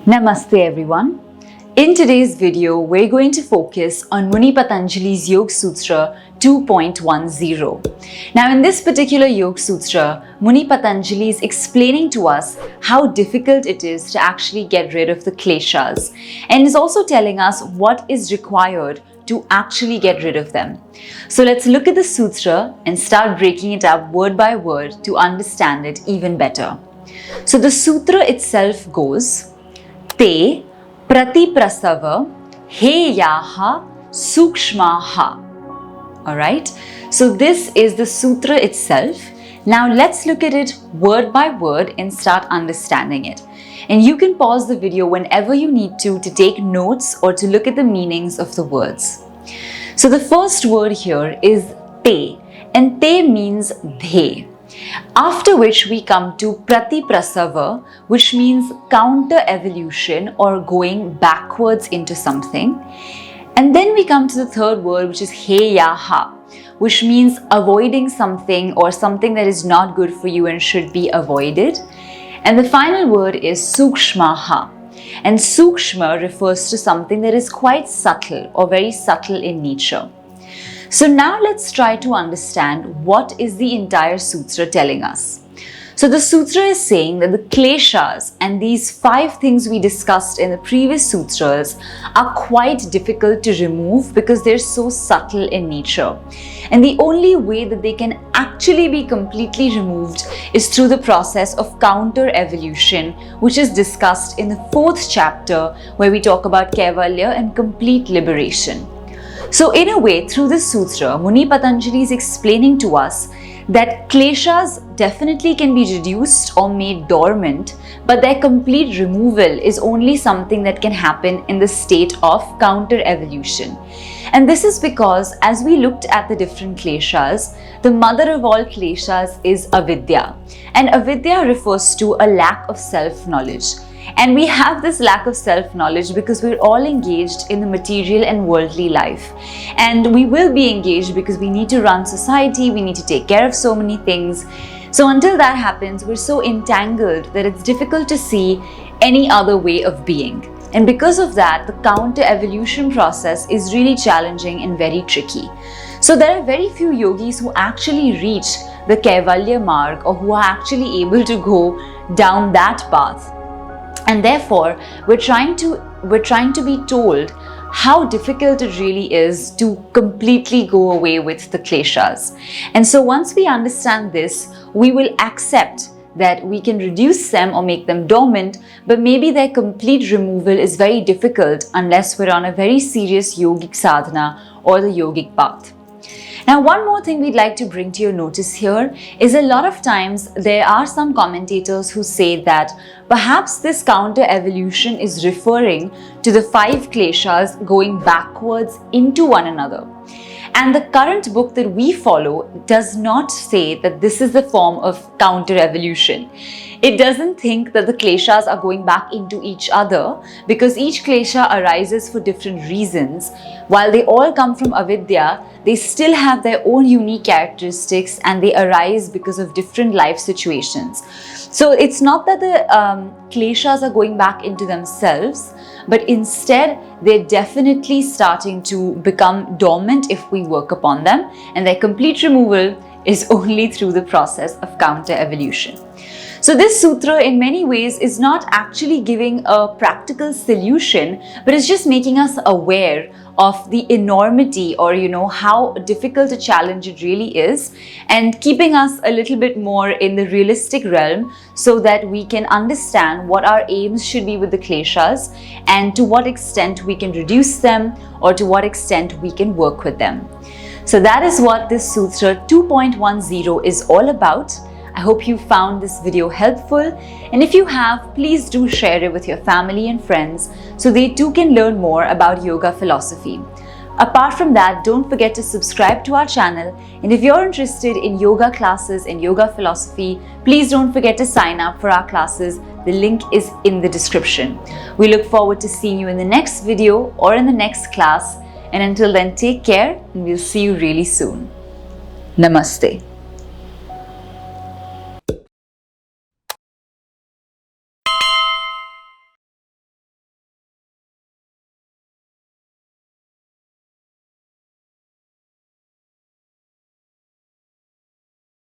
Namaste everyone. In today's video, we're going to focus on Muni Patanjali's Yoga Sutra 2.10. Now in this particular Yoga Sutra, Muni Patanjali is explaining to us how difficult it is to actually get rid of the Kleshas, and is also telling us what is required to actually get rid of them. So let's look at the sutra and start breaking it up word by word to understand it even better. So the sutra itself goes Te prati prasava heyaha sukshmaha. Alright, so this is the sutra itself. Now let's look at it word by word and start understanding it. And you can pause the video whenever you need to take notes or to look at the meanings of the words. So the first word here is te, and te means dhe. After which we come to prati prasava, which means counter evolution or going backwards into something. And then we come to the third word, which is heyaha, which means avoiding something or something that is not good for you and should be avoided. And the final word is sukshmaha. And sukshma refers to something that is quite subtle or very subtle in nature. So now let's try to understand what is the entire sutra telling us. So the sutra is saying that the Kleshas and these 5 things we discussed in the previous sutras are quite difficult to remove because they're so subtle in nature. And the only way that they can actually be completely removed is through the process of counter evolution, which is discussed in the 4th chapter, where we talk about Kaivalya and complete liberation. So in a way, through this sutra, Muni Patanjali is explaining to us that Kleshas definitely can be reduced or made dormant, but their complete removal is only something that can happen in the state of counter evolution. And this is because as we looked at the different Kleshas, the mother of all Kleshas is avidya. And avidya refers to a lack of self-knowledge. And we have this lack of self-knowledge because we're all engaged in the material and worldly life. And we will be engaged because we need to run society, we need to take care of so many things. So until that happens, we're so entangled that it's difficult to see any other way of being. And because of that, the counter-evolution process is really challenging and very tricky. So there are very few yogis who actually reach the Kaivalya marg, or who are actually able to go down that path. And therefore, we're trying to be told how difficult it really is to completely go away with the Kleshas. And so once we understand this, we will accept that we can reduce them or make them dormant, but maybe their complete removal is very difficult unless we're on a very serious yogic sadhana or the yogic path. Now, one more thing we'd like to bring to your notice here is a lot of times there are some commentators who say that perhaps this counter evolution is referring to the 5 Kleshas going backwards into one another. And the current book that we follow does not say that this is the form of counter evolution. It doesn't think that the Kleshas are going back into each other, because each Klesha arises for different reasons. While they all come from avidya, they still have their own unique characteristics and they arise because of different life situations. So it's not that the Kleshas are going back into themselves, but instead they're definitely starting to become dormant if we work upon them, and their complete removal is only through the process of counter evolution. So this sutra in many ways is not actually giving a practical solution, but it's just making us aware of the enormity, or how difficult a challenge it really is, and keeping us a little bit more in the realistic realm so that we can understand what our aims should be with the Kleshas and to what extent we can reduce them or to what extent we can work with them. So that is what this Sutra 2.10 is all about. I hope you found this video helpful, and if you have, please do share it with your family and friends so they too can learn more about yoga philosophy. Apart from that, don't forget to subscribe to our channel, and if you're interested in yoga classes and yoga philosophy, please don't forget to sign up for our classes. The link is in the description. We look forward to seeing you in the next video or in the next class, and until then, take care and we'll see you really soon. Namaste.